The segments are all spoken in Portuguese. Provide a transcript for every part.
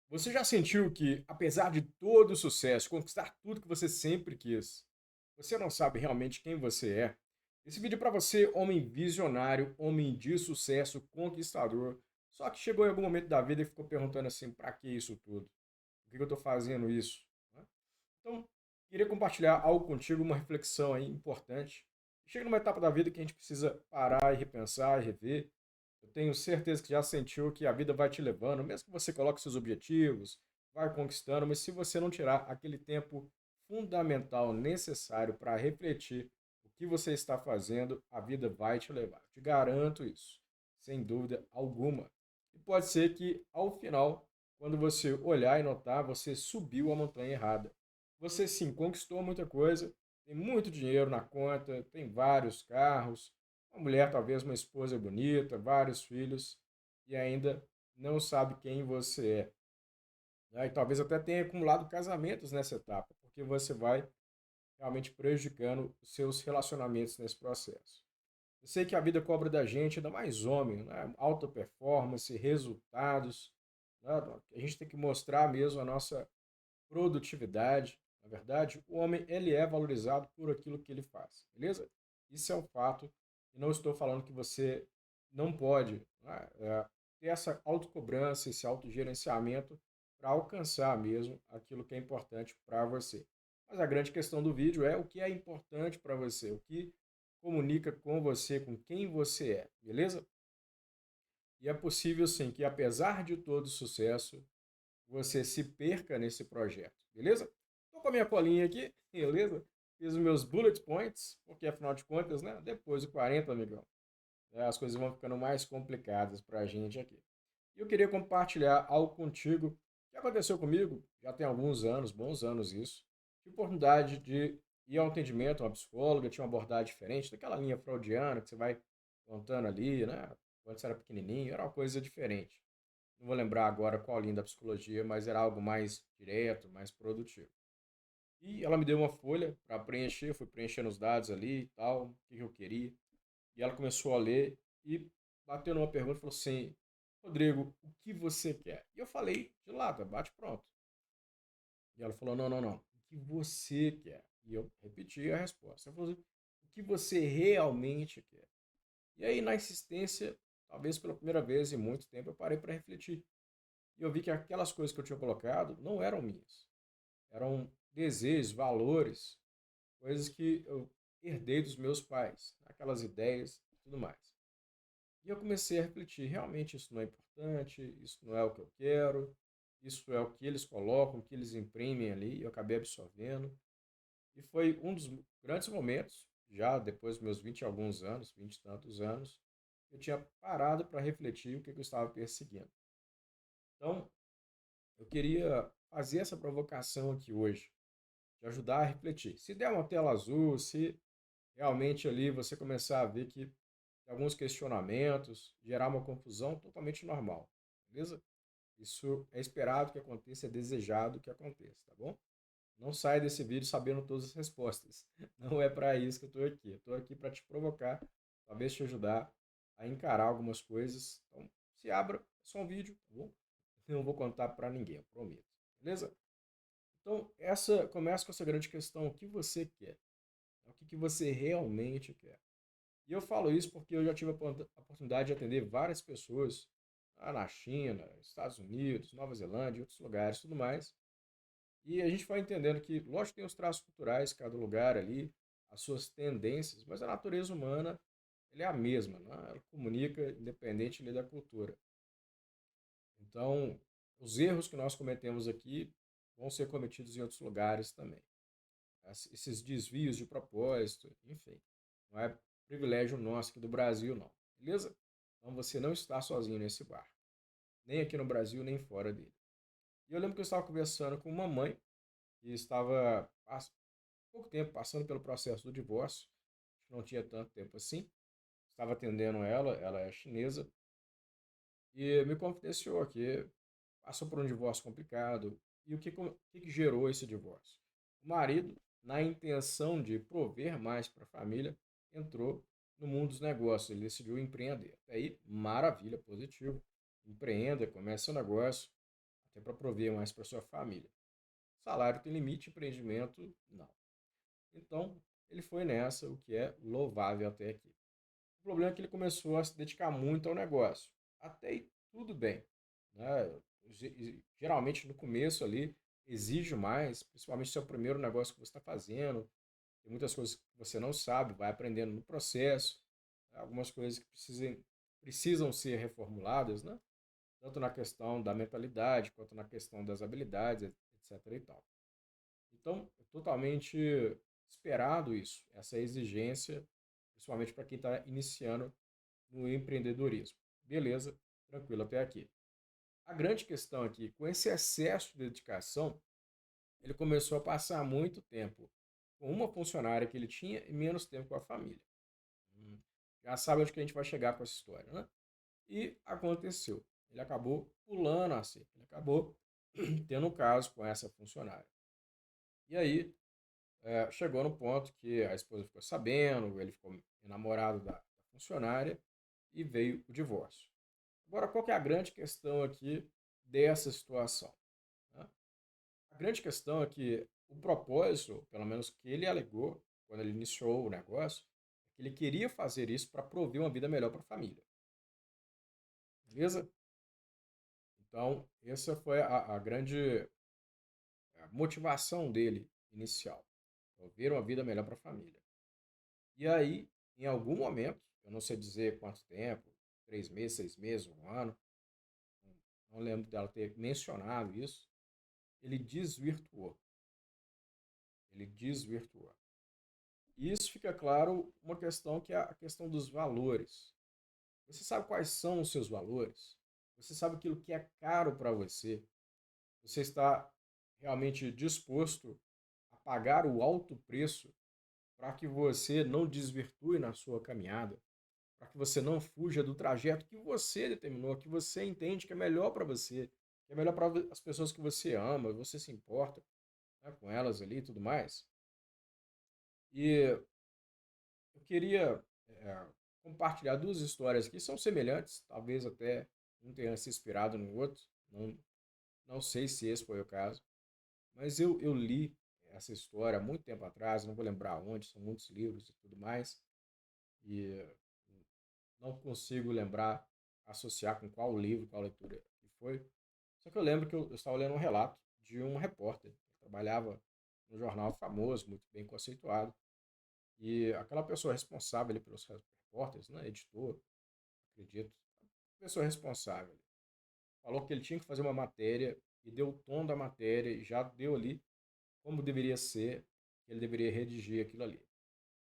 Você já sentiu que, apesar de todo o sucesso, conquistar tudo que você sempre quis, você não sabe realmente quem você é? Esse vídeo é para você, homem visionário, homem de sucesso, conquistador, só que chegou em algum momento da vida e ficou perguntando assim, para que isso tudo? Por que eu estou fazendo isso? Né? Então, queria compartilhar algo contigo, uma reflexão aí importante. Chega numa etapa da vida que a gente precisa parar e repensar e rever. Eu tenho certeza que já sentiu que a vida vai te levando, mesmo que você coloque seus objetivos, vai conquistando, mas se você não tirar aquele tempo fundamental necessário para refletir o que você está fazendo, a vida vai te levar. Te garanto isso, sem dúvida alguma. E pode ser que ao final, quando você olhar e notar, você subiu a montanha errada. Você sim conquistou muita coisa, tem muito dinheiro na conta, tem vários carros, uma mulher, talvez uma esposa bonita, vários filhos, e ainda não sabe quem você é. Né? E talvez até tenha acumulado casamentos nessa etapa, porque você vai realmente prejudicando os seus relacionamentos nesse processo. Eu sei que a vida cobra da gente, ainda mais homem, né? Alta performance, resultados. Né? A gente tem que mostrar mesmo a nossa produtividade. Na verdade, o homem ele é valorizado por aquilo que ele faz, beleza? Isso é um fato. E não estou falando que você não pode, né, ter essa autocobrança, esse autogerenciamento para alcançar mesmo aquilo que é importante para você. Mas a grande questão do vídeo é o que é importante para você, o que comunica com você, com quem você é, beleza? E é possível sim que apesar de todo o sucesso, você se perca nesse projeto, beleza? Estou com a minha colinha aqui, beleza? Fiz os meus bullet points, porque afinal de contas, né? Depois do 40, amigão, as coisas vão ficando mais complicadas para a gente aqui. E eu queria compartilhar algo contigo que aconteceu comigo, já tem alguns anos, bons anos isso. Tive oportunidade de ir ao atendimento, uma psicóloga, tinha uma abordagem diferente, daquela linha freudiana que você vai contando ali, né? Quando você era pequenininho, era uma coisa diferente. Não vou lembrar agora qual linha da psicologia, mas era algo mais direto, mais produtivo. E ela me deu uma folha para preencher, eu fui preenchendo os dados ali e tal, o que eu queria. E ela começou a ler e bateu numa pergunta e falou assim: Rodrigo, o que você quer? E eu falei de lata, bate pronto. E ela falou: não, não, não, o que você quer? E eu repeti a resposta. Ela falou assim: o que você realmente quer? E aí, na insistência, talvez pela primeira vez em muito tempo, eu parei para refletir. E eu vi que aquelas coisas que eu tinha colocado não eram minhas. Eram desejos, valores, coisas que eu herdei dos meus pais, aquelas ideias e tudo mais. E eu comecei a refletir, realmente isso não é importante, isso não é o que eu quero, isso é o que eles colocam, o que eles imprimem ali, e eu acabei absorvendo. E foi um dos grandes momentos, já depois dos meus 20 e alguns anos, 20 e tantos anos, eu tinha parado para refletir o que eu estava perseguindo. Então, eu queria fazer essa provocação aqui hoje, de ajudar a refletir. Se der uma tela azul, se realmente ali você começar a ver que tem alguns questionamentos, gerar uma confusão, totalmente normal, beleza? Isso é esperado que aconteça, é desejado que aconteça, tá bom? Não saia desse vídeo sabendo todas as respostas. Não é para isso que eu estou aqui. Eu estou aqui para te provocar, talvez te ajudar a encarar algumas coisas. Então, se abra, é só um vídeo, tá bom? Eu não vou contar para ninguém, eu prometo. Beleza? Então, essa começa com essa grande questão: o que você quer? O que você realmente quer? E eu falo isso porque eu já tive a oportunidade de atender várias pessoas lá na China, Estados Unidos, Nova Zelândia, outros lugares, tudo mais. E a gente vai entendendo que, lógico, tem os traços culturais, cada lugar ali, as suas tendências, mas a natureza humana ele é a mesma, né? Ela comunica independente ali da cultura. Então, os erros que nós cometemos aqui vão ser cometidos em outros lugares também. Esses desvios de propósito, enfim. Não é privilégio nosso aqui do Brasil, não. Beleza? Então você não está sozinho nesse barco. Nem aqui no Brasil, nem fora dele. E eu lembro que eu estava conversando com uma mãe que estava há pouco tempo passando pelo processo do divórcio. Acho que não tinha tanto tempo assim. Estava atendendo ela, ela é chinesa, e me confidenciou que passou por um divórcio complicado. E o que gerou esse divórcio? O marido, na intenção de prover mais para a família, entrou no mundo dos negócios. Ele decidiu empreender. Até aí, maravilha, positivo. Empreenda, comece seu negócio. até para prover mais para sua família. Salário tem limite, empreendimento não. Então, ele foi nessa, o que é louvável até aqui. O problema é que ele começou a se dedicar muito ao negócio. Até aí, tudo bem, né? Geralmente, no começo ali, exige mais, principalmente se é o primeiro negócio que você está fazendo. Tem muitas coisas que você não sabe, vai aprendendo no processo. Algumas coisas que precisam ser reformuladas, né? Tanto na questão da mentalidade, quanto na questão das habilidades, etc. e tal. Então, é totalmente esperado isso, essa exigência, principalmente para quem está iniciando no empreendedorismo. Beleza, tranquilo até aqui. A grande questão aqui, com esse excesso de dedicação, ele começou a passar muito tempo com uma funcionária que ele tinha e menos tempo com a família. Já sabe onde que a gente vai chegar com essa história, né? E aconteceu. Ele acabou pulando a cerca, ele acabou tendo um caso com essa funcionária. E aí, chegou no ponto que a esposa ficou sabendo, ele ficou enamorado da funcionária e veio o divórcio. Agora, qual que é a grande questão aqui dessa situação, né? A grande questão é que o propósito, pelo menos que ele alegou quando ele iniciou o negócio, é que ele queria fazer isso para prover uma vida melhor para a família. Beleza? Então, essa foi a grande motivação dele inicial. Prover uma vida melhor para a família. E aí, em algum momento, eu não sei dizer quanto tempo, 3 meses, 6 meses, um ano, não lembro dela ter mencionado isso, ele desvirtuou. Ele desvirtuou. E isso fica claro uma questão que é a questão dos valores. Você sabe quais são os seus valores? Você sabe aquilo que é caro para você? Você está realmente disposto a pagar o alto preço para que você não desvirtue na sua caminhada? Para que você não fuja do trajeto que você determinou, que você entende que é melhor para você, que é melhor para as pessoas que você ama, você se importa, né, com elas ali e tudo mais. E eu queria compartilhar duas histórias que são semelhantes, talvez até um tenha se inspirado no outro, não sei se esse foi o caso, mas eu li essa história há muito tempo atrás, não vou lembrar onde, são muitos livros e tudo mais, e não consigo lembrar, associar com qual livro, qual leitura que foi. Só que eu lembro que eu estava lendo um relato de um repórter que trabalhava num jornal famoso, muito bem conceituado, e aquela pessoa responsável ali pelos repórteres, né, editor, acredito, pessoa responsável, falou que ele tinha que fazer uma matéria e deu o tom da matéria e já deu ali como deveria ser, que ele deveria redigir aquilo ali.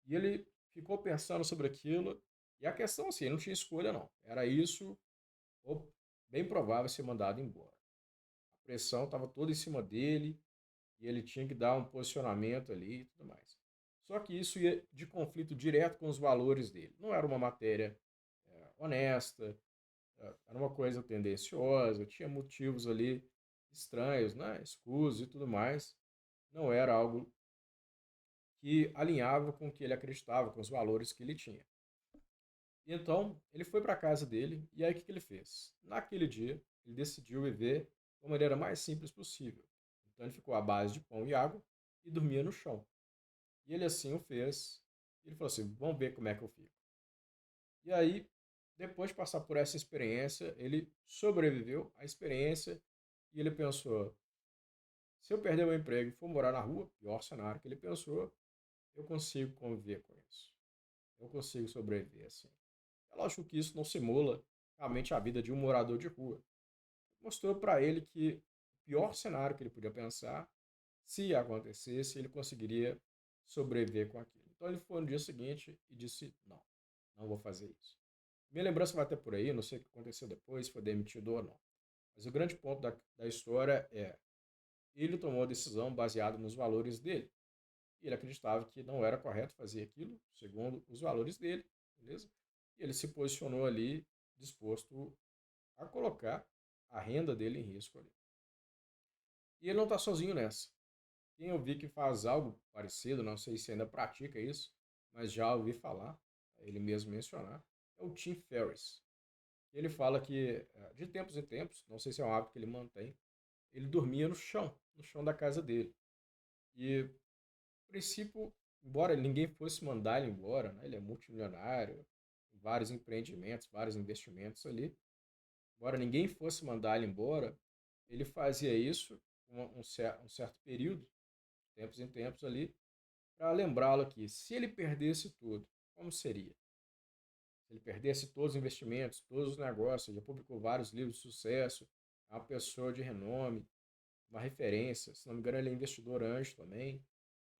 E ele ficou pensando sobre aquilo, e a questão assim, ele não tinha escolha não, era isso ou bem provável ser mandado embora. A pressão estava toda em cima dele e ele tinha que dar um posicionamento ali e tudo mais. Só que isso ia de conflito direto com os valores dele. Não era uma matéria honesta, era uma coisa tendenciosa, tinha motivos ali estranhos, né? Escusos e tudo mais. Não era algo que alinhava com o que ele acreditava, com os valores que ele tinha. E então, ele foi para a casa dele e aí o que ele fez? Naquele dia, ele decidiu viver da maneira mais simples possível. Então, ele ficou à base de pão e água e dormia no chão. E ele assim o fez. Ele falou assim: vamos ver como é que eu fico. E aí, depois de passar por essa experiência, ele sobreviveu à experiência e ele pensou: se eu perder meu emprego e for morar na rua, pior cenário que ele pensou, eu consigo conviver com isso. Eu consigo sobreviver assim. É lógico que isso não simula realmente a vida de um morador de rua. Mostrou para ele que o pior cenário que ele podia pensar, se acontecesse, ele conseguiria sobreviver com aquilo. Então ele foi no dia seguinte e disse: não, não vou fazer isso. Minha lembrança vai até por aí, não sei o que aconteceu depois, se foi demitido ou não. Mas o grande ponto da história é: ele tomou a decisão baseada nos valores dele. E ele acreditava que não era correto fazer aquilo, segundo os valores dele, beleza? E ele se posicionou ali disposto a colocar a renda dele em risco ali. E ele não está sozinho nessa. Quem eu vi que faz algo parecido, não sei se ainda pratica isso, mas já ouvi falar, ele mesmo mencionar, é o Tim Ferriss. Ele fala que, de tempos em tempos, não sei se é um hábito que ele mantém, ele dormia no chão da casa dele. E, a princípio, embora ninguém fosse mandar ele embora, né? Ele é multimilionário, vários empreendimentos, vários investimentos ali. Embora ninguém fosse mandar ele embora, ele fazia isso um certo período, tempos em tempos ali, para lembrá-lo que se ele perdesse tudo, como seria? Se ele perdesse todos os investimentos, todos os negócios, já publicou vários livros de sucesso, é uma pessoa de renome, uma referência, se não me engano ele é investidor anjo também.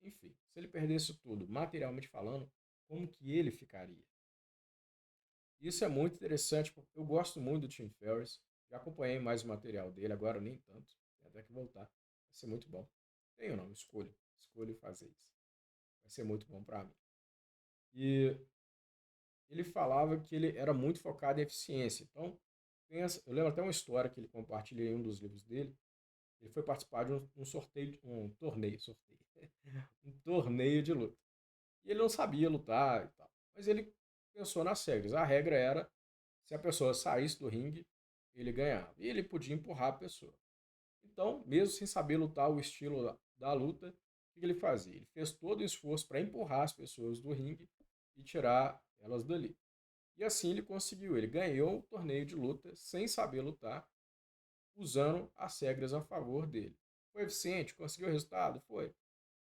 Enfim, se ele perdesse tudo, materialmente falando, como que ele ficaria? Isso é muito interessante, porque eu gosto muito do Tim Ferriss, já acompanhei mais o material dele, agora nem tanto, tem até que voltar, vai ser muito bom. Tenho não, escolho fazer isso, vai ser muito bom para mim. E ele falava que ele era muito focado em eficiência, então, eu lembro até uma história que ele compartilha em um dos livros dele, ele foi participar de um sorteio, um torneio de luta. E ele não sabia lutar e tal. Mas ele pensou nas regras. A regra era, se a pessoa saísse do ringue, ele ganhava. E ele podia empurrar a pessoa. Então, mesmo sem saber lutar o estilo da luta, o que ele fazia? Ele fez todo o esforço para empurrar as pessoas do ringue e tirar elas dali. E assim ele conseguiu. Ele ganhou o torneio de luta sem saber lutar, usando as regras a favor dele. Foi eficiente? Conseguiu o resultado? Foi.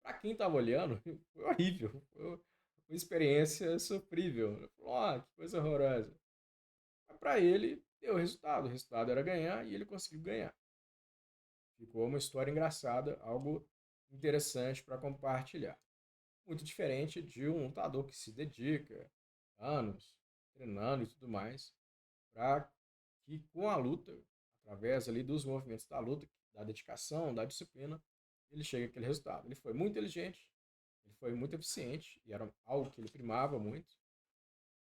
Para quem estava olhando, foi horrível. Foi uma experiência sofrível. Falou, que coisa horrorosa. Mas para ele, deu resultado. O resultado era ganhar e ele conseguiu ganhar. Ficou uma história engraçada, algo interessante para compartilhar. Muito diferente de um lutador que se dedica anos treinando e tudo mais, para que com a luta, através ali dos movimentos da luta, da dedicação, da disciplina, ele chega àquele resultado. Ele foi muito inteligente, ele foi muito eficiente, e era algo que ele primava muito.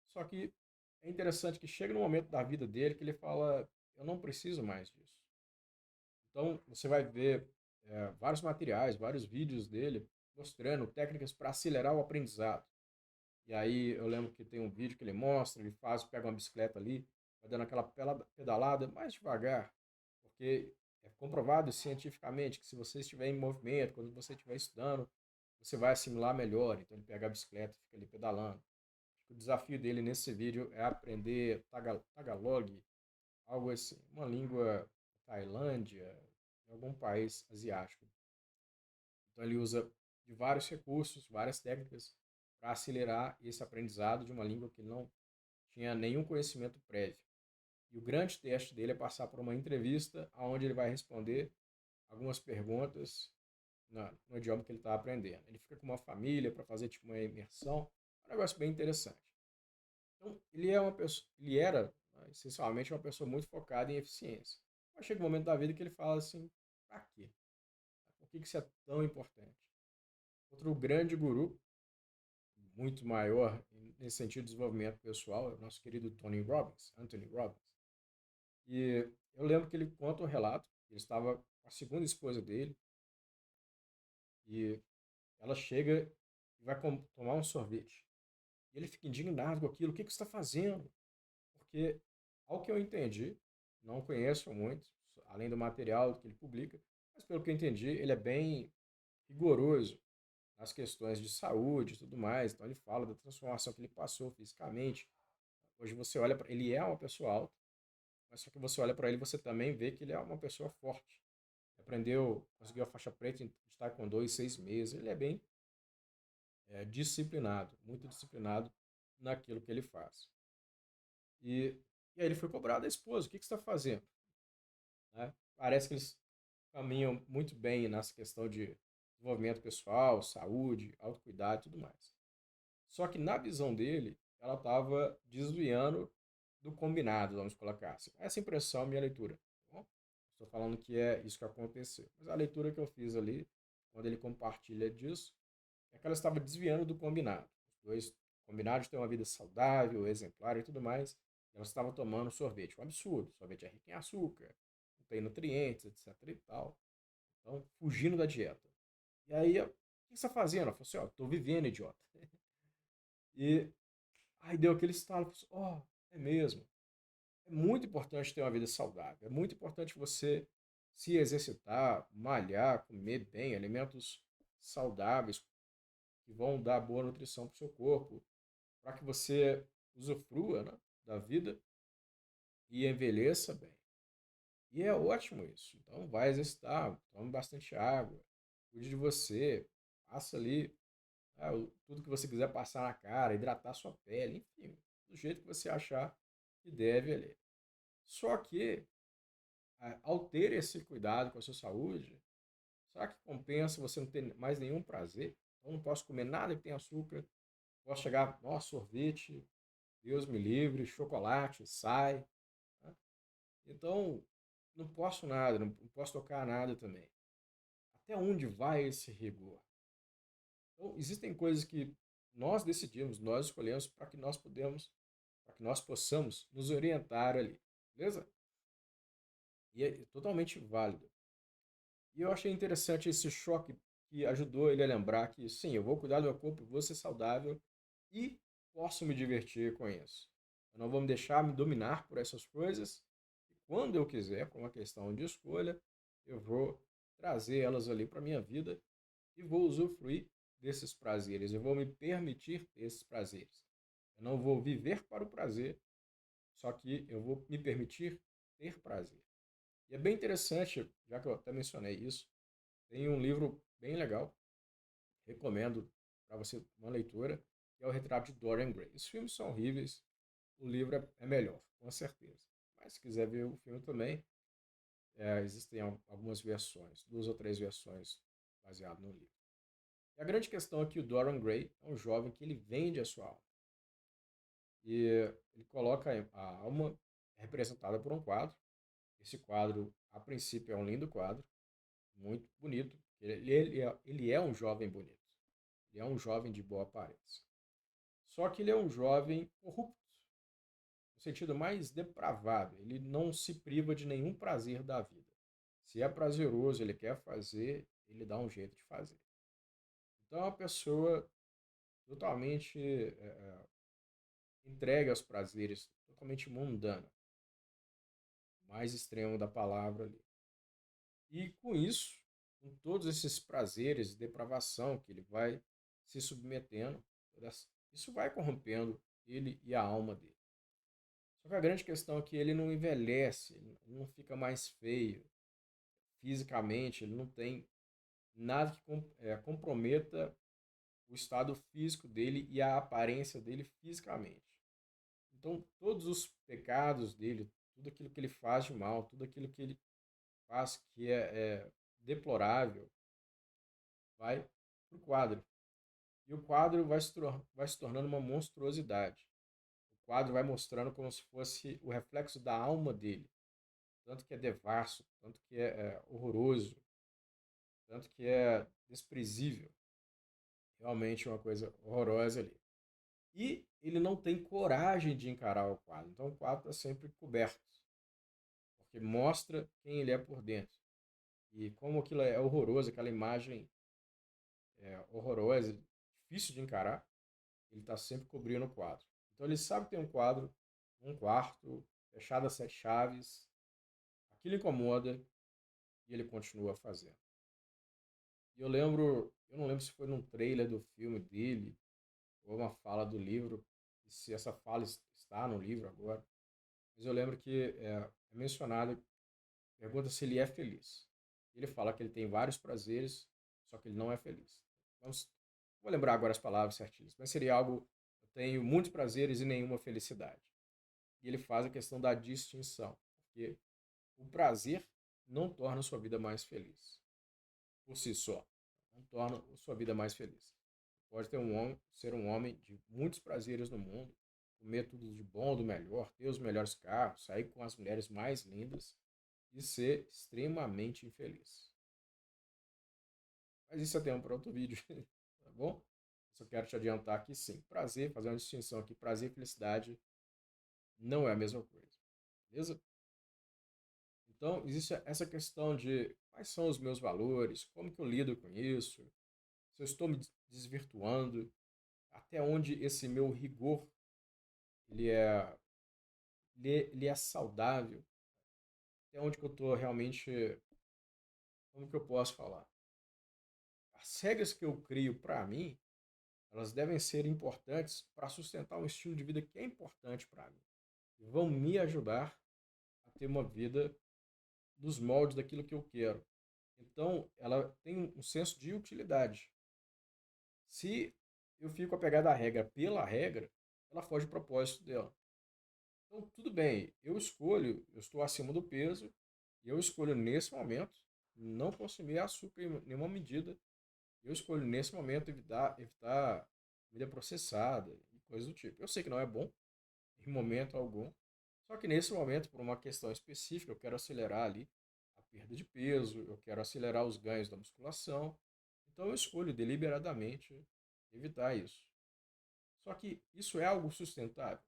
Só que é interessante que chega no momento da vida dele que ele fala: eu não preciso mais disso. Então você vai ver vários materiais, vários vídeos dele mostrando técnicas para acelerar o aprendizado. E aí eu lembro que tem um vídeo que ele mostra, ele pega uma bicicleta ali, vai dando aquela pedalada mais devagar, porque é comprovado cientificamente que se você estiver em movimento, quando você estiver estudando, você vai assimilar melhor. Então ele pega a bicicleta e fica ali pedalando. O desafio dele nesse vídeo é aprender Tagalog, algo assim, uma língua da Tailândia, de algum país asiático. Então ele usa de vários recursos, várias técnicas para acelerar esse aprendizado de uma língua que ele não tinha nenhum conhecimento prévio. E o grande teste dele é passar por uma entrevista onde ele vai responder algumas perguntas no idioma que ele está aprendendo. Ele fica com uma família para fazer tipo uma imersão, é um negócio bem interessante. Então, ele era, né, essencialmente uma pessoa muito focada em eficiência. Mas chega um momento da vida que ele fala assim, para quê? Por que isso é tão importante? Outro grande guru, muito maior nesse sentido de desenvolvimento pessoal, é o nosso querido Anthony Robbins. E eu lembro que ele conta um relato, ele estava com a segunda esposa dele, e ela chega e vai tomar um sorvete. E ele fica indignado com aquilo, o que você está fazendo? Porque, ao que eu entendi, não conheço muito, além do material que ele publica, mas pelo que eu entendi, ele é bem rigoroso nas questões de saúde e tudo mais. Então ele fala da transformação que ele passou fisicamente. Hoje você olha para ele, é uma pessoa alta, mas só que você olha para ele, você também vê que ele é uma pessoa forte. Aprendeu, conseguiu a faixa preta de taekwondo em 6 meses. Ele é bem disciplinado, muito disciplinado naquilo que ele faz. E, e aí ele foi cobrado da esposa: o que você está fazendo? Né? Parece que eles caminham muito bem nessa questão de desenvolvimento pessoal, saúde, autocuidado e tudo mais. Só que na visão dele, ela estava desviando do combinado, vamos colocar assim. Essa impressão é minha leitura. Tá bom? Estou falando que é isso que aconteceu. Mas a leitura que eu fiz ali, quando ele compartilha disso, é que ela estava desviando do combinado. Os dois combinados de ter uma vida saudável, exemplar e tudo mais. Ela estava tomando sorvete. Um absurdo. Sorvete é rico em açúcar, não tem nutrientes, etc e tal. Então, fugindo da dieta. E aí, o que você está fazendo? Ela falou assim: ó, estou vivendo, idiota. E aí deu aquele estalo, é mesmo. É muito importante ter uma vida saudável. É muito importante você se exercitar, malhar, comer bem, alimentos saudáveis que vão dar boa nutrição para o seu corpo, para que você usufrua, né, da vida e envelheça bem. E é ótimo isso. Então, vai exercitar, tome bastante água, cuide de você, passa ali, tudo que você quiser passar na cara, hidratar sua pele, enfim, do jeito que você achar que deve ali. Só que, ao ter esse cuidado com a sua saúde, será que compensa você não ter mais nenhum prazer? Eu não posso comer nada que tenha açúcar, posso chegar, nossa, sorvete, Deus me livre, chocolate, sai, né? Então, não posso nada, não posso tocar nada também. Até onde vai esse rigor? Então, existem coisas que nós decidimos, nós escolhemos para que nós possamos nos orientar ali, beleza? E é totalmente válido. E eu achei interessante esse choque que ajudou ele a lembrar que, sim, eu vou cuidar do meu corpo, vou ser saudável e posso me divertir com isso. Eu não vou me deixar me dominar por essas coisas. E quando eu quiser, por uma questão de escolha, eu vou trazer elas ali para a minha vida e vou usufruir desses prazeres. Eu vou me permitir ter esses prazeres. Eu não vou viver para o prazer, só que eu vou me permitir ter prazer. E é bem interessante, já que eu até mencionei isso, tem um livro bem legal, recomendo para você uma leitura, que é o Retrato de Dorian Gray. Os filmes são horríveis, o livro é melhor, com certeza. Mas se quiser ver o filme também, existem algumas versões, duas ou três versões baseadas no livro. E a grande questão é que o Dorian Gray é um jovem que ele vende a sua alma. E ele coloca a alma representada por um quadro. Esse quadro, a princípio, é um lindo quadro, muito bonito. Ele é um jovem bonito. Ele é um jovem de boa aparência. Só que ele é um jovem corrupto, no sentido mais depravado. Ele não se priva de nenhum prazer da vida. Se é prazeroso, ele quer fazer, ele dá um jeito de fazer. Então é uma pessoa totalmente entregue aos prazeres, totalmente mundana, mais extremo da palavra ali. E com isso, com todos esses prazeres e depravação que ele vai se submetendo, isso vai corrompendo ele e a alma dele. Só que a grande questão é que ele não envelhece, ele não fica mais feio fisicamente, ele não tem nada que comprometa o estado físico dele e a aparência dele fisicamente. Então, todos os pecados dele, tudo aquilo que ele faz de mal, tudo aquilo que ele faz que é deplorável, vai para o quadro. E o quadro vai se tornando uma monstruosidade. O quadro vai mostrando como se fosse o reflexo da alma dele. Tanto que é devasso, tanto que é horroroso, tanto que é desprezível. Realmente uma coisa horrorosa ali. E ele não tem coragem de encarar o quadro. Então o quadro está sempre coberto, porque mostra quem ele é por dentro. E como aquilo é horroroso, aquela imagem horrorosa, difícil de encarar, ele está sempre cobrindo o quadro. Então ele sabe que tem um quadro, um quarto, fechado a sete chaves, aquilo incomoda e ele continua fazendo. E eu não lembro se foi num trailer do filme dele ou uma fala do livro, e se essa fala está no livro agora, mas eu lembro que é mencionado, pergunta se ele é feliz. Ele fala que ele tem vários prazeres, só que ele não é feliz. Vamos, vou lembrar agora as palavras certinhas, mas seria algo, eu tenho muitos prazeres e nenhuma felicidade. E ele faz a questão da distinção, porque o prazer não torna a sua vida mais feliz, por si só. Não torna a sua vida mais feliz. Pode ter ser um homem de muitos prazeres no mundo, comer tudo de bom, do melhor, ter os melhores carros, sair com as mulheres mais lindas e ser extremamente infeliz. Mas isso é tema para outro vídeo, tá bom? Só quero te adiantar que sim, prazer, fazer uma distinção aqui, prazer e felicidade não é a mesma coisa, beleza? Então, existe essa questão de quais são os meus valores, como que eu lido com isso, se eu estou me desvirtuando, até onde esse meu rigor ele é, ele é saudável, até onde que eu estou realmente como que eu posso falar? As regras que eu crio para mim, elas devem ser importantes para sustentar um estilo de vida que é importante para mim. E vão me ajudar a ter uma vida dos moldes daquilo que eu quero. Então, ela tem um senso de utilidade. Se eu fico apegado à regra pela regra, ela foge do propósito dela. Então, tudo bem, eu escolho, eu estou acima do peso, e eu escolho nesse momento não consumir açúcar em nenhuma medida. Eu escolho nesse momento evitar comida processada e coisas do tipo. Eu sei que não é bom em momento algum, só que nesse momento, por uma questão específica, eu quero acelerar ali a perda de peso, eu quero acelerar os ganhos da musculação, então eu escolho deliberadamente evitar isso. Só que isso é algo sustentável,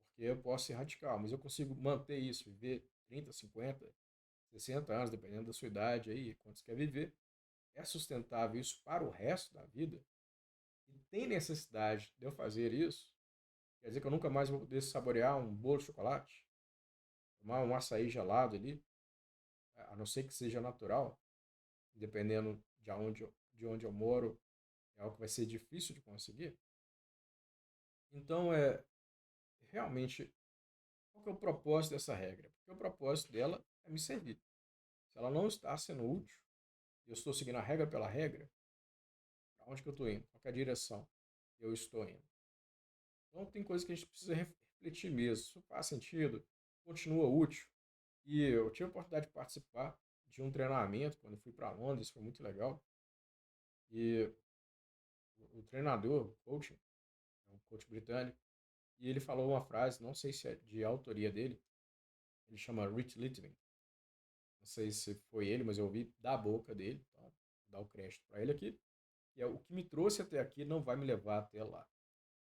porque eu posso ser radical, mas eu consigo manter isso, viver 30, 50, 60 anos, dependendo da sua idade aí, quanto você quer viver. É sustentável isso para o resto da vida? E tem necessidade de eu fazer isso? Quer dizer que eu nunca mais vou poder saborear um bolo de chocolate? Tomar um açaí gelado ali? A não ser que seja natural, dependendo de onde eu moro, é algo que vai ser difícil de conseguir. Então, realmente, qual que é o propósito dessa regra? Porque o propósito dela é me servir. Se ela não está sendo útil, e eu estou seguindo a regra pela regra, para onde que eu estou indo? Qual que é a direção que eu estou indo? Então, tem coisas que a gente precisa refletir mesmo. Isso faz sentido? Continua útil? E eu tive a oportunidade de participar de um treinamento quando eu fui para Londres, foi muito legal. E o treinador, o coach britânico, e ele falou uma frase, não sei se é de autoria dele, ele chama Rich Littman. Não sei se foi ele, mas eu ouvi da boca dele, então vou dar o crédito para ele aqui. E é o que me trouxe até aqui não vai me levar até lá.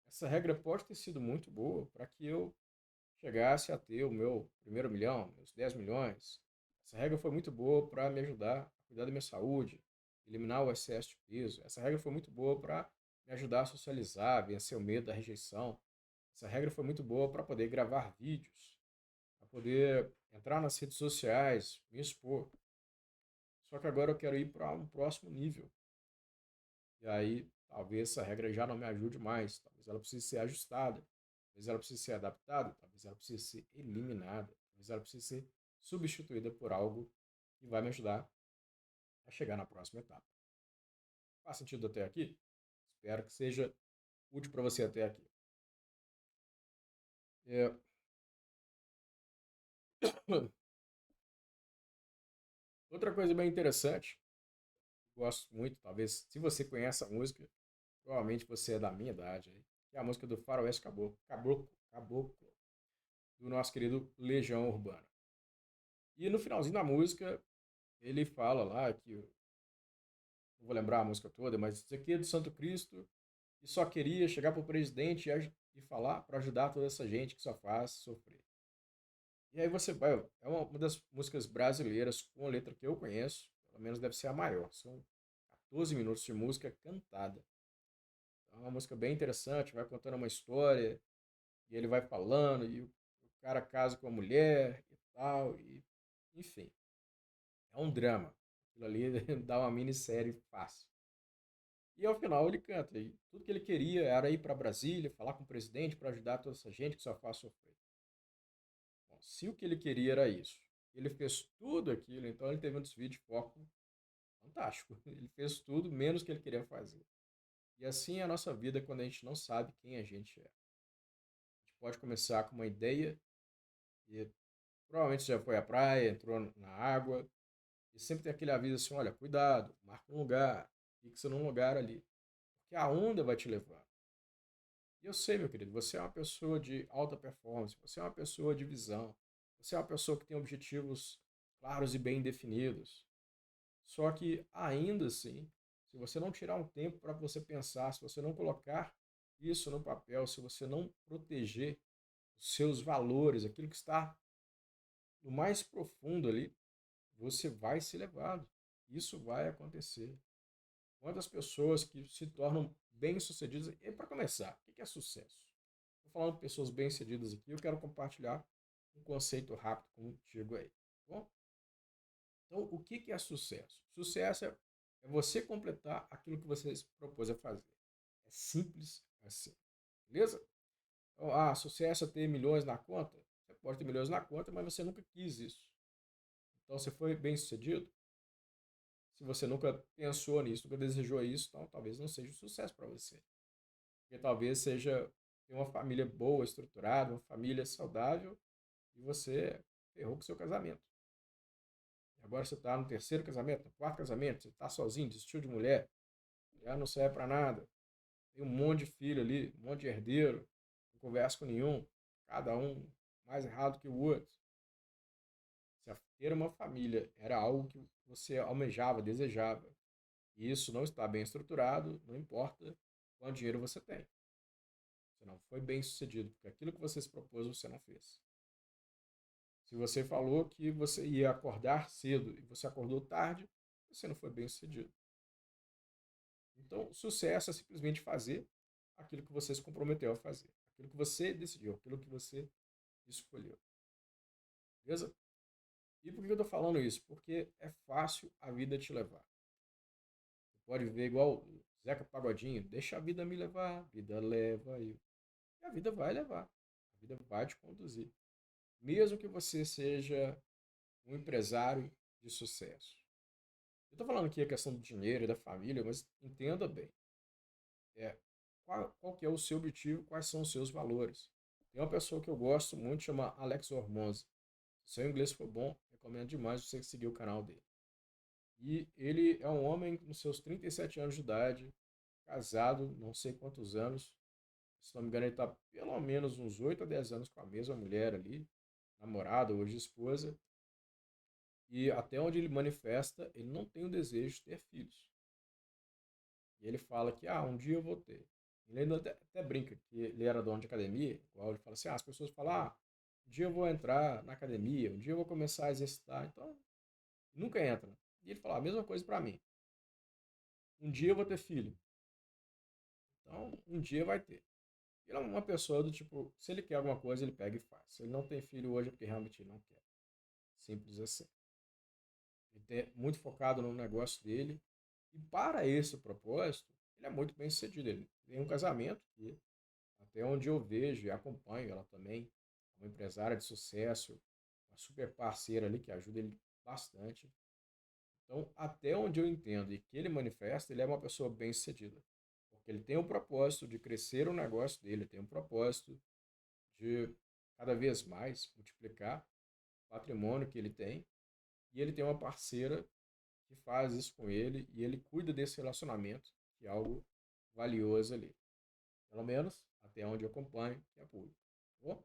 Essa regra pode ter sido muito boa para que eu chegasse a ter o meu primeiro milhão, meus 10 milhões. Essa regra foi muito boa para me ajudar a cuidar da minha saúde, eliminar o excesso de peso. Essa regra foi muito boa para me ajudar a socializar, vencer o medo da rejeição. Essa regra foi muito boa para poder gravar vídeos, para poder entrar nas redes sociais, me expor. Só que agora eu quero ir para um próximo nível. E aí, talvez essa regra já não me ajude mais. Talvez ela precise ser ajustada. Talvez ela precise ser adaptada. Talvez ela precise ser eliminada. Talvez ela precise ser substituída por algo que vai me ajudar a chegar na próxima etapa. Faz sentido até aqui? Espero que seja útil para você até aqui. É, outra coisa bem interessante, gosto muito, talvez, se você conhece a música, provavelmente você é da minha idade, aí, que é a música do Faroeste Caboclo, Caboclo, do nosso querido Legião Urbana. E no finalzinho da música, ele fala lá que, não vou lembrar a música toda, mas isso aqui é do Santo Cristo e só queria chegar para o presidente e falar para ajudar toda essa gente que só faz sofrer. E aí você vai, é uma das músicas brasileiras com a letra que eu conheço, pelo menos deve ser a maior. São 14 minutos de música cantada. Então é uma música bem interessante, vai contando uma história, e ele vai falando, e o cara casa com a mulher e tal, e enfim, é um drama. Aquilo ali dá uma minissérie fácil. E ao final ele canta, e tudo que ele queria era ir para Brasília, falar com o presidente para ajudar toda essa gente que só faz sofrer. Bom, se o que ele queria era isso, ele fez tudo aquilo, então ele teve um desvio de foco fantástico. Ele fez tudo menos o que ele queria fazer. E assim é a nossa vida quando a gente não sabe quem a gente é. A gente pode começar com uma ideia e provavelmente você já foi à praia, entrou na água e sempre tem aquele aviso assim, olha, cuidado, marca um lugar, fixa num lugar ali, porque a onda vai te levar. E eu sei, meu querido, você é uma pessoa de alta performance, você é uma pessoa de visão, você é uma pessoa que tem objetivos claros e bem definidos. Só que, ainda assim, se você não tirar um tempo para você pensar, se você não colocar isso no papel, se você não proteger os seus valores, aquilo que está no mais profundo ali, você vai ser levado. Isso vai acontecer. Quantas pessoas que se tornam bem-sucedidas? E para começar, o que é sucesso? Estou falando de pessoas bem-sucedidas aqui, eu quero compartilhar um conceito rápido contigo aí. Tá bom? Então, o que que é sucesso? Sucesso é você completar aquilo que você se propôs a fazer. É simples assim, beleza? Então, sucesso é ter milhões na conta? Você pode ter milhões na conta, mas você nunca quis isso. Então, você foi bem sucedido? Se você nunca pensou nisso, nunca desejou isso, então talvez não seja um sucesso para você. Porque talvez seja ter uma família boa, estruturada, uma família saudável, e você errou com o seu casamento. E agora você está no terceiro casamento, no quarto casamento, você está sozinho, desistiu de mulher, já não serve para nada. Tem um monte de filho ali, um monte de herdeiro, não conversa com nenhum, cada um mais errado que o outro. Se ter uma família era algo que você almejava, desejava, e isso não está bem estruturado, não importa quanto dinheiro você tem. Você não foi bem sucedido, porque aquilo que você se propôs, você não fez. Se você falou que você ia acordar cedo e você acordou tarde, você não foi bem sucedido. Então, sucesso é simplesmente fazer aquilo que você se comprometeu a fazer, aquilo que você decidiu, aquilo que você escolheu. Beleza? E por que eu estou falando isso? Porque é fácil a vida te levar. Você pode viver igual Zeca Pagodinho, deixa a vida me levar, a vida leva eu. E a vida vai levar, a vida vai te conduzir. Mesmo que você seja um empresário de sucesso. Eu estou falando aqui a questão do dinheiro e da família, mas entenda bem. É, qual que é o seu objetivo, quais são os seus valores. Tem uma pessoa que eu gosto muito, chama Alex Hormozi. Se seu inglês for bom, recomendo demais você seguir o canal dele. E ele é um homem com seus 37 anos de idade, casado, não sei quantos anos. Se não me engano, ele está pelo menos uns 8 a 10 anos com a mesma mulher ali, namorada, hoje esposa. E até onde ele manifesta, ele não tem o desejo de ter filhos. E ele fala que, um dia eu vou ter. Ele ainda até brinca que ele era dono de academia, igual ele fala assim, as pessoas falam, um dia eu vou entrar na academia, um dia eu vou começar a exercitar, então nunca entra. E ele fala a mesma coisa pra mim. Um dia eu vou ter filho, então um dia vai ter. Ele é uma pessoa do tipo, se ele quer alguma coisa, ele pega e faz. Se ele não tem filho hoje é porque realmente ele não quer. Simples assim. Ele é muito focado no negócio dele. E para esse propósito, ele é muito bem sucedido. Ele tem um casamento que, até onde eu vejo e acompanho ela também, é uma empresária de sucesso, uma super parceira ali que ajuda ele bastante. Então, até onde eu entendo e que ele manifesta, ele é uma pessoa bem sucedida. Porque ele tem o propósito de crescer o negócio dele, tem o propósito de cada vez mais multiplicar o patrimônio que ele tem. E ele tem uma parceira que faz isso com ele e ele cuida desse relacionamento, que é algo valioso ali. Pelo menos até onde eu acompanho, que é público. Tá bom?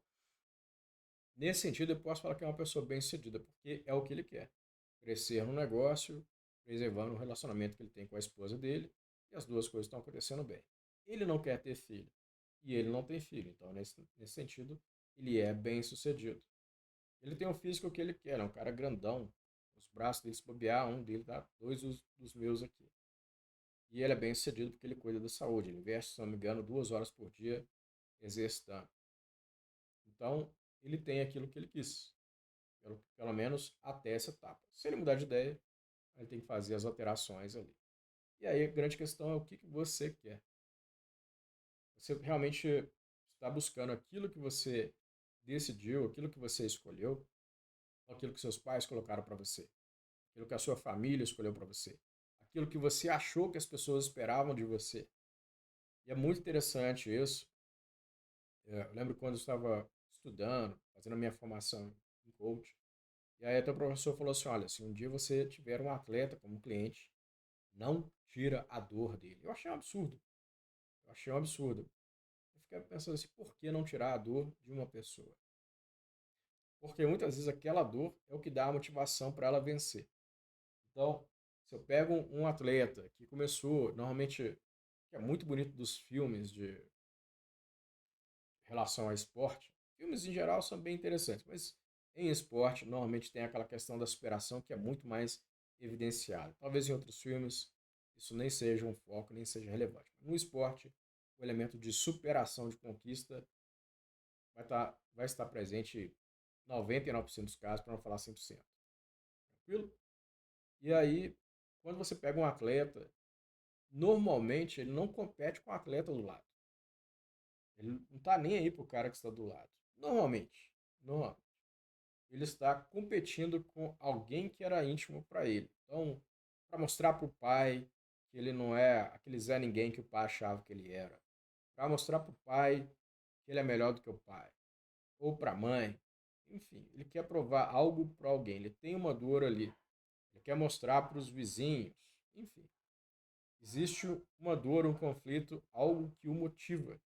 Nesse sentido, eu posso falar que é uma pessoa bem-sucedida, porque é o que ele quer. Crescer no negócio, preservando o relacionamento que ele tem com a esposa dele, e as duas coisas estão acontecendo bem. Ele não quer ter filho, e ele não tem filho, então nesse sentido, ele é bem-sucedido. Ele tem o físico que ele quer, é um cara grandão, os braços dele se bobear, um dele dá dois dos meus aqui. E ele é bem sucedido porque ele cuida da saúde. Ele investe, se não me engano, 2 horas por dia exercitando. Então, ele tem aquilo que ele quis. Pelo menos até essa etapa. Se ele mudar de ideia, ele tem que fazer as alterações ali. E aí a grande questão é o que você quer. Você realmente está buscando aquilo que você decidiu, aquilo que você escolheu, ou aquilo que seus pais colocaram para você, aquilo que a sua família escolheu para você, aquilo que você achou que as pessoas esperavam de você. E é muito interessante isso. Eu lembro quando eu estava estudando, fazendo a minha formação em coach, e aí até o professor falou assim, olha, se um dia você tiver um atleta como cliente, não tira a dor dele. Eu achei um absurdo. Eu achei um absurdo. Eu fiquei pensando assim, por que não tirar a dor de uma pessoa? Porque muitas vezes aquela dor é o que dá a motivação para ela vencer. Então, se eu pego um atleta que começou, normalmente, que é muito bonito dos filmes de relação ao esporte, filmes em geral são bem interessantes, mas em esporte normalmente tem aquela questão da superação que é muito mais evidenciada. Talvez em outros filmes isso nem seja um foco, nem seja relevante. No esporte, o elemento de superação, de conquista, vai estar presente em 99% dos casos, para não falar 100%. Tranquilo? E aí, quando você pega um atleta, normalmente ele não compete com o atleta do lado. Ele não está nem aí pro cara que está do lado. Normalmente. Normalmente. Ele está competindo com alguém que era íntimo para ele. Então, para mostrar para o pai que ele não é aquele Zé Ninguém que o pai achava que ele era. Para mostrar para o pai que ele é melhor do que o pai. Ou para a mãe. Enfim, ele quer provar algo para alguém. Ele tem uma dor ali. Ele quer mostrar para os vizinhos. Enfim, existe uma dor, um conflito, algo que o motiva,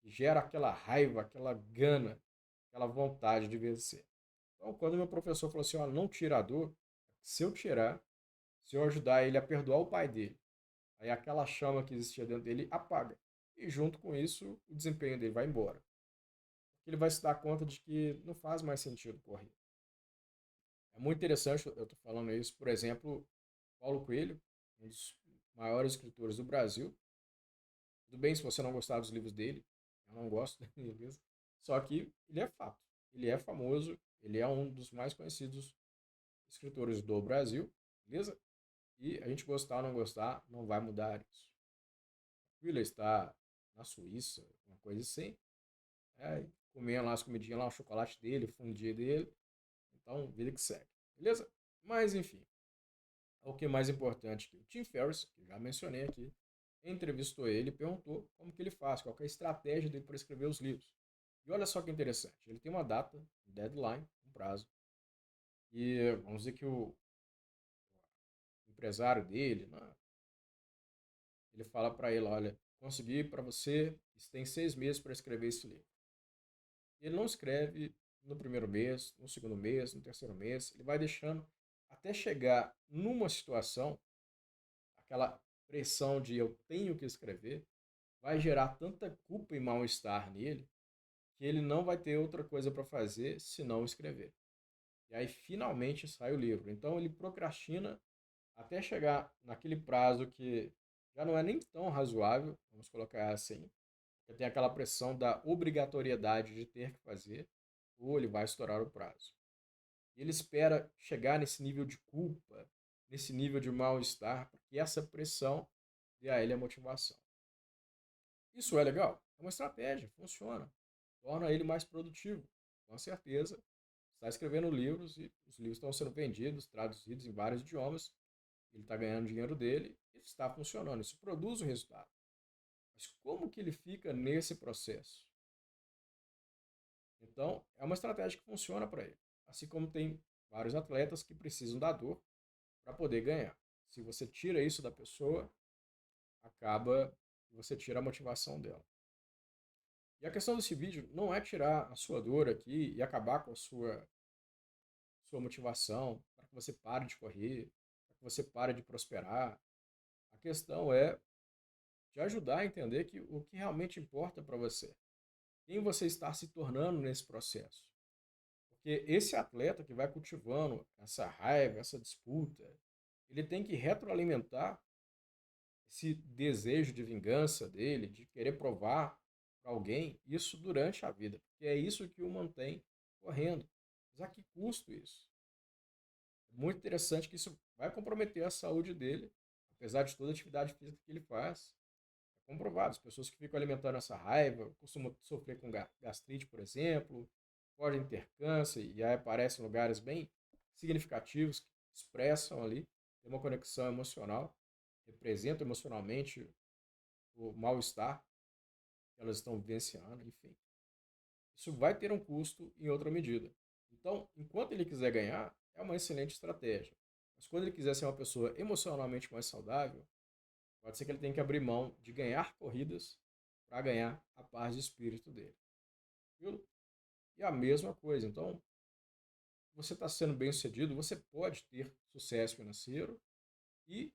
que gera aquela raiva, aquela gana, aquela vontade de vencer. Então, quando meu professor falou assim, ó, não tira a dor, se eu tirar, se eu ajudar ele a perdoar o pai dele, aí aquela chama que existia dentro dele apaga. E junto com isso, o desempenho dele vai embora. Ele vai se dar conta de que não faz mais sentido correr. É muito interessante, eu estou falando isso, por exemplo, Paulo Coelho, um dos maiores escritores do Brasil. Tudo bem se você não gostar dos livros dele, eu não gosto dele mesmo. Só que ele é fato, ele é famoso, ele é um dos mais conhecidos escritores do Brasil, beleza? E a gente gostar ou não gostar, não vai mudar isso. O Willer está na Suíça, uma coisa assim, comendo lá as comidinhas lá, o chocolate dele, o fundir dele, então vida que segue, beleza? Mas enfim, o que é mais importante que o Tim Ferriss, que já mencionei aqui, entrevistou ele e perguntou como que ele faz, qual que é a estratégia dele para escrever os livros. E olha só que interessante, ele tem uma data, um deadline, um prazo, e vamos dizer que o empresário dele, né, ele fala para ele, olha, consegui para você, você tem 6 meses para escrever esse livro. E ele não escreve no primeiro mês, no segundo mês, no terceiro mês, ele vai deixando até chegar numa situação, aquela pressão de eu tenho que escrever, vai gerar tanta culpa e mal-estar nele que ele não vai ter outra coisa para fazer senão escrever. E aí finalmente sai o livro. Então ele procrastina até chegar naquele prazo que já não é nem tão razoável, vamos colocar assim, porque tem aquela pressão da obrigatoriedade de ter que fazer, ou ele vai estourar o prazo. E ele espera chegar nesse nível de culpa, nesse nível de mal-estar, porque essa pressão dê a ele a motivação. Isso é legal? É uma estratégia, funciona. Torna ele mais produtivo. Com certeza, está escrevendo livros e os livros estão sendo vendidos, traduzidos em vários idiomas. Ele está ganhando dinheiro dele e está funcionando. Isso produz o resultado. Mas como que ele fica nesse processo? Então, é uma estratégia que funciona para ele. Assim como tem vários atletas que precisam da dor para poder ganhar. Se você tira isso da pessoa, acaba que você tira a motivação dela. E a questão desse vídeo não é tirar a sua dor aqui e acabar com a sua motivação, para que você pare de correr, para que você pare de prosperar. A questão é te ajudar a entender que o que realmente importa para você, quem você está se tornando nesse processo. Porque esse atleta que vai cultivando essa raiva, essa disputa, ele tem que retroalimentar esse desejo de vingança dele, de querer provar para alguém, isso durante a vida. Porque é isso que o mantém correndo. Mas a que custo isso? É muito interessante que isso vai comprometer a saúde dele, apesar de toda a atividade física que ele faz. É comprovado. As pessoas que ficam alimentando essa raiva costumam sofrer com gastrite, por exemplo, podem ter câncer, e aí aparecem em lugares bem significativos que expressam ali, tem uma conexão emocional, representam emocionalmente o mal-estar que elas estão vivenciando, enfim. Isso vai ter um custo em outra medida. Então, enquanto ele quiser ganhar, é uma excelente estratégia. Mas quando ele quiser ser uma pessoa emocionalmente mais saudável, pode ser que ele tenha que abrir mão de ganhar corridas para ganhar a paz de espírito dele. Viu? E a mesma coisa. Então, você está sendo bem sucedido, você pode ter sucesso financeiro e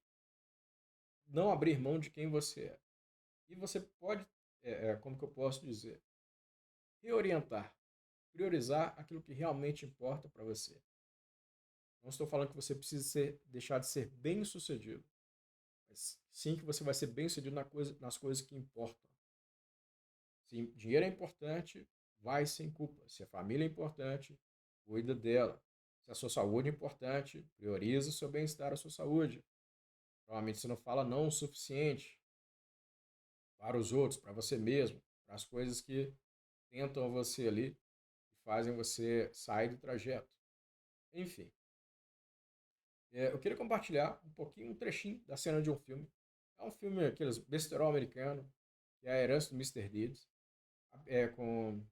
não abrir mão de quem você é. E você pode, como que eu posso dizer, reorientar, priorizar aquilo que realmente importa para você. Não estou falando que você precisa deixar de ser bem sucedido, mas sim que você vai ser bem sucedido nas coisas que importam. Se dinheiro é importante, vai sem culpa. Se a família é importante, cuida dela. Se a sua saúde é importante, priorize o seu bem-estar, a sua saúde. Provavelmente você não fala não o suficiente para os outros, para você mesmo, para as coisas que tentam você ali e fazem você sair do trajeto. Enfim, eu queria compartilhar um pouquinho, um trechinho da cena de um filme. É um filme, aqueles besterol americano, que é A Herança do Mister Deeds, com...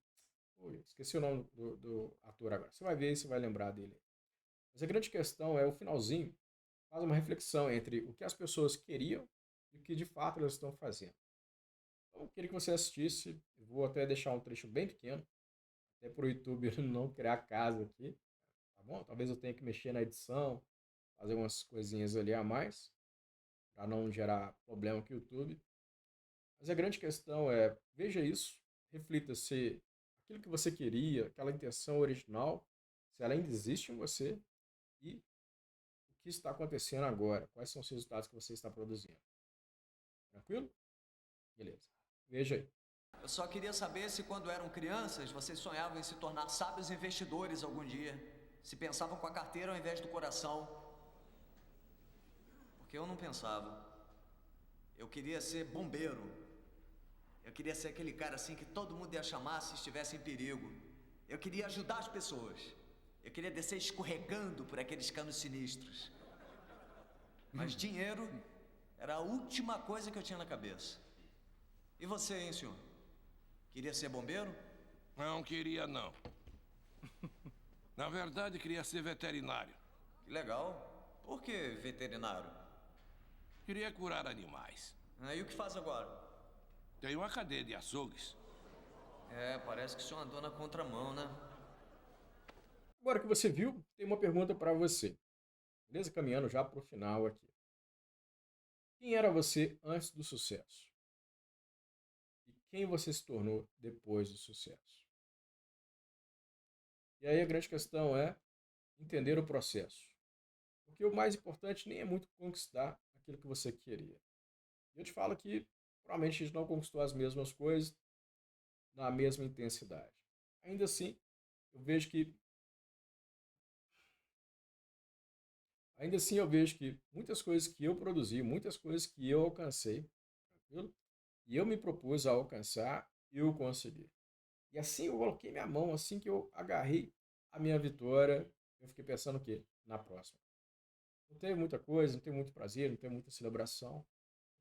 Ui, esqueci o nome do ator agora. Você vai ver e você vai lembrar dele. Mas a grande questão é o finalzinho, faz uma reflexão entre o que as pessoas queriam e o que de fato elas estão fazendo. Então, eu queria que você assistisse. Eu vou até deixar um trecho bem pequeno, até para o YouTube não criar casa aqui, tá bom? Talvez eu tenha que mexer na edição, fazer umas coisinhas ali a mais, para não gerar problema com o YouTube. Mas a grande questão é, veja isso, reflita se aquilo que você queria, aquela intenção original, se ela ainda existe em você e o que está acontecendo agora, quais são os resultados que você está produzindo. Tranquilo? Beleza. Veja aí. Eu só queria saber se quando eram crianças vocês sonhavam em se tornar sábios investidores algum dia. Se pensavam com a carteira ao invés do coração. Porque eu não pensava. Eu queria ser bombeiro. Eu queria ser aquele cara assim que todo mundo ia chamar se estivesse em perigo. Eu queria ajudar as pessoas. Eu queria descer escorregando por aqueles canos sinistros. Mas dinheiro era a última coisa que eu tinha na cabeça. E você, hein, senhor? Queria ser bombeiro? Não queria, não. Na verdade, queria ser veterinário. Que legal. Por que veterinário? Queria curar animais. E o que faz agora? Tenho uma cadeia de açougues. Parece que o senhor andou na contramão, né? Agora que você viu, tem uma pergunta para você. Beleza? Caminhando já para o final aqui. Quem era você antes do sucesso? E quem você se tornou depois do sucesso? E aí a grande questão é entender o processo. Porque o mais importante nem é muito conquistar aquilo que você queria. Eu te falo que provavelmente a gente não conquistou as mesmas coisas na mesma intensidade. Ainda assim, eu vejo que Ainda assim, eu vejo que muitas coisas que eu produzi, muitas coisas que eu alcancei, tranquilo? E eu me propus a alcançar, eu consegui. E assim eu coloquei minha mão, assim que eu agarrei a minha vitória, eu fiquei pensando o quê? Na próxima. Não teve muita coisa, não teve muito prazer, não teve muita celebração.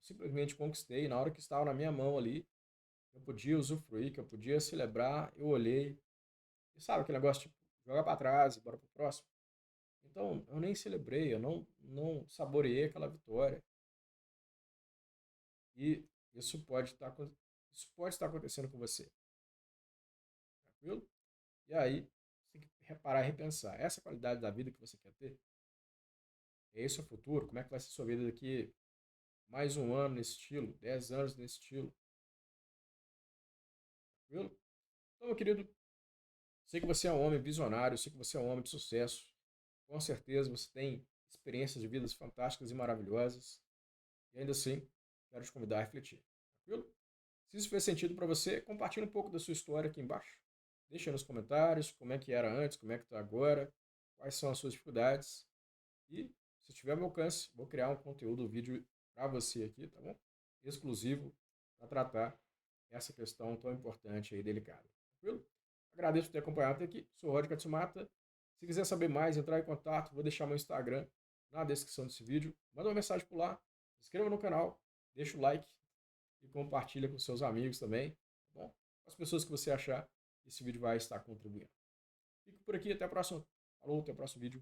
Eu simplesmente conquistei, na hora que estava na minha mão ali, eu podia usufruir, que eu podia celebrar, eu olhei. E sabe aquele negócio tipo, jogar para trás e bora pro próximo? Então, eu nem celebrei, eu não saboreei aquela vitória. E isso pode estar acontecendo com você, tranquilo? E aí, você tem que reparar e repensar. Essa qualidade da vida que você quer ter, é esse o futuro? Como é que vai ser a sua vida daqui mais um ano nesse estilo, 10 anos nesse estilo, tranquilo? Então, meu querido, sei que você é um homem visionário, sei que você é um homem de sucesso. Com certeza você tem experiências de vidas fantásticas e maravilhosas. E ainda assim, quero te convidar a refletir, tranquilo? Se isso fez sentido para você, compartilhe um pouco da sua história aqui embaixo. Deixa aí nos comentários como é que era antes, como é que está agora, quais são as suas dificuldades. E, se tiver meu alcance, vou criar um conteúdo, um vídeo para você aqui, tá bom? Exclusivo para tratar essa questão tão importante e delicada. Tranquilo? Agradeço por ter acompanhado até aqui. Sou o Rod Katsumata. Se quiser saber mais, entrar em contato, vou deixar meu Instagram na descrição desse vídeo. Manda uma mensagem por lá, se inscreva no canal, deixa o like e compartilha com seus amigos também, tá bom? Com as pessoas que você achar que esse vídeo vai estar contribuindo. Fico por aqui, até a próxima. Falou, até o próximo vídeo.